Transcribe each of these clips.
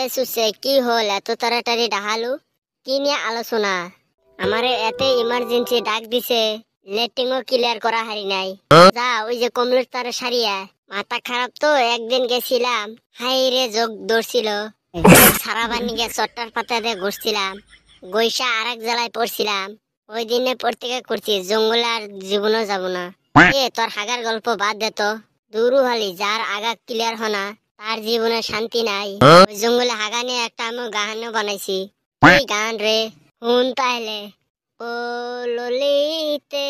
এ সুসে কি হল এত তাড়াতাড়ি ডাহালু? কি নিয়ে আলোচনা? আমারে এতে ইমার্জেন্সি ডাক দিছে, লেটিংও ক্লিয়ার করা হারি নাই। যা ওই যে কমলের তারে সারিয়া। মাথা খারাপ তো, একদিন গেছিলাম, হাই রে যোগ ধরছিল, সারা বানি গে চট্টার পাতা দিয়ে ঘুরছিলাম, গৈসা আর এক জেলায় পড়ছিলাম। ওই দিনে পড়তে করছি জঙ্গলে আর জীবনও যাব না। এ তোর হাগার গল্প বাদ দে তো, দূরু হলি যার আগা ক্লিয়ার হনা তার জীবনে শান্তি নাই। ওই জঙ্গলে হাগা নিয়ে একটা আমি গানও বানাইছি। এই গান রে হুন তাইলে। ও ললিতে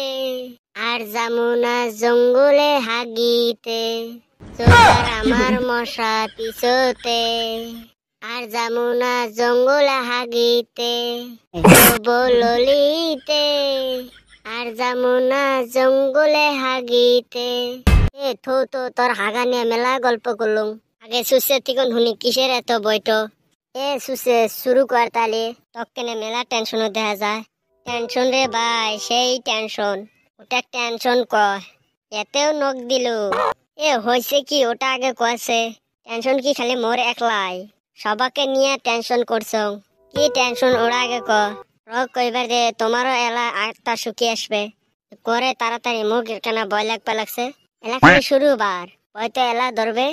আর যামুনা জঙ্গলে হাগিতে, চোর আমার মশা পিছতে, আর যামুনা জঙ্গলে হাগিতে, ললিতে আর যামুনা জঙ্গলে হাগিতে। এ থো তো তোর হাগা নিয়ে মেলা গল্প করলুম। আগে সুসে তিকন হুনি কিসের এত বইটো? এ সুসে শুরু কর তালে, তককেনে মেলা টেনশনও দেখা যায়। টেনশন রে ভাই, সেই টেনশন। ওটা টেনশন কয়, এতেও নখ দিলু। এ হয়েছে কি ওটা আগে কয়েছে? টেনশন কি খালি মোর একলাই? সবাকে নিয়ে টেনশন করছ। কি টেনশন ওরা আগে ক। কইবার যে তোমারও এলা আটটা শুকিয়ে আসবে করে তাড়াতাড়ি। মুখ কেনা ভয় লাগবে লাগছে। এলাকায় শুরু বার হয়তো এলা ধরবে।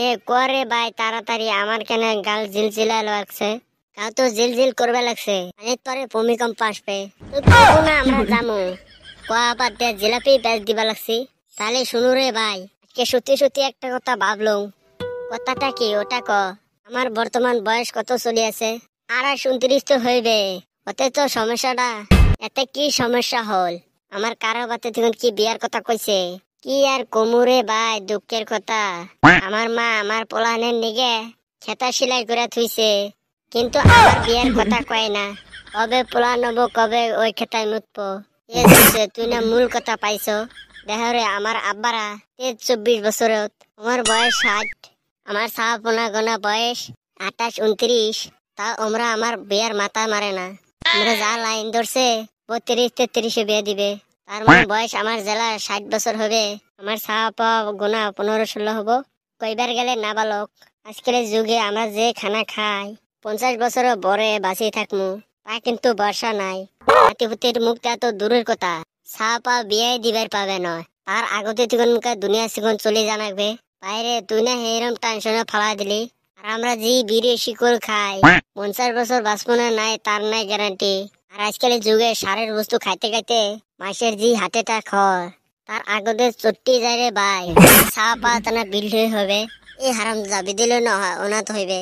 এ করে ভাই তাড়াতাড়ি, আমার কেন গাল জিলজিলা লাগছে, গাও তো জিলজিল করবে লাগছে। অনেক পরে ভূমিকম্প আসবে। না আমরা জামু কোয়া বাদ দিয়ে জিলাপি বেচ দিবা লাগছি। তাহলে শুনু রে ভাই, আজকে সত্যি সত্যি একটা কথা ভাবলুম। কথাটা কি ওটা ক। আমার বর্তমান বয়স কত চলি আছে? 28-29 তো হইবে। ওতে তো সমস্যাটা, এতে কি সমস্যা হল? আমার কারো বাতে তখন কি বিয়ার কথা কইছে? কি আর কোমরে ভাই দুঃখের কথা। আমার মা আমার পোলানের নিগে খেতা সেলাই করে থুইছে, কিন্তু আমার বিয়ের কথা কয় না। কবে পোলা নব, কবে ওই খেতায় মুতবো। তুই না মূল কথা পাইছ। দেহরে আমার আব্বারা 23-24 বছরত, আমার বয়স 60, আমার সাহাপনা গোনা বয়স 28-29। তা ওমরা আমার বিয়ার মাথা মারে না। আমরা যা লাইন ধরছে 32-33 বিয়ে দিবে। তার মানে বয়স আমার জেলা 60 বছর হবে। আমার সাহাপা গোনা 15-16 হবো। কইবার গেলে নাবালক। আজকের যুগে আমরা যে খানা খাই 50 বছরও বরে বাঁচি থাকমু, তা কিন্তু বর্ষা নাই। নাতিপুতির মুখটা তো দূরের কথা, সাহাপা বিয়ে দিবার পাবে নয়। তার আগতে তুই দুনিয়া সিগন চলে জানাবে। বাইরে তুই না এরম টেনশনে ফালা দিলি। আর আমরা যে বিড়ি শিকড় খাই 50 বছর বাঁচবো না নাই তার নাই গ্যারান্টি। আর আজকাল যুগে সারের বস্তু খাইতে খাইতে মাসের যে হাতেটা খর, তার আগতে চট্টি যায় রে ভাই। সাহাপা তানা বিল্ড হবে। এই হারাম যাবি দিলে না হয় অনাথ হইবে।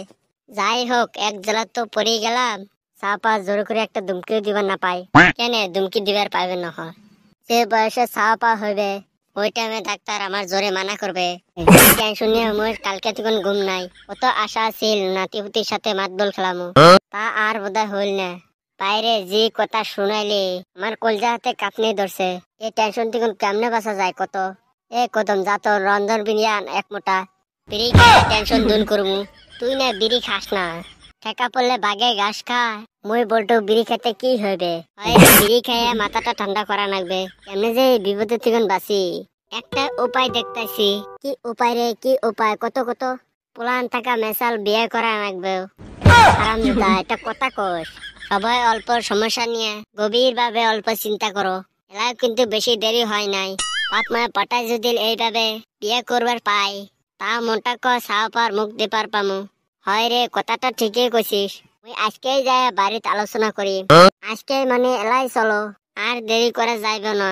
যাই হোক, এক জেলা তো পড়ে গেলাম। সাহাপা জোর করে একটা দুমকিও দিবার না পাই। কেন দুমকি দিবার পাইবে না হয়? যে বয়সে সাহাপা হইবে ওই টাইমে ডাক্তার আমার জোরে মানা করবে। টেনশন নিয়ে আমার কালকে তখন ঘুম নাই। কত আশা ছিল নাতিপুতির সাথে মাতবল খেলামু, তা আর বোধহয় হইল না। বাইরে যে কথা শুনাইলি আমার কলজা হাতে কাঁপনি ধরছে। এই টেনশন তখন কেমনে বাঁচা যায় কত? এ কদম যা তো রন্ধন বিনিয়ান এক মোটা বিড়ি খেয়ে টেনশন দূর করমু। তুই না বিড়ি খাস না, ঠেকা পড়লে বাগে ঘাস খায়। মই বলতো বিড়ি খেতে কি হইবে? বিড়ি খেয়ে মাথাটা ঠান্ডা করা লাগবে। কেমনে যে বিপদের থেকে বাঁচি একটা উপায় দেখতেছি। কি উপায় রে? কি উপায়? কত কত প্লান থাকা মেশাল বিয়ে করা লাগবে। হারামজাদা, এটা কথা কোস। সবাই অল্প সমস্যা নিয়ে গভীর ভাবে অল্প চিন্তা করো। এলাও কিন্তু বেশি দেরি হয় নাই। বাপ মায়ে পটায় যদি এইভাবে বিয়ে করবার পাই, তা মনটা ক সাহাপার মুখ দিবার পামু। হয় রে, কথাটা ঠিকই কইছিস। ওই আজকেই যায় বাড়িতে আলোচনা করি। আজকে মানে এলাই চলো, আর দেরি করা যাইবে না।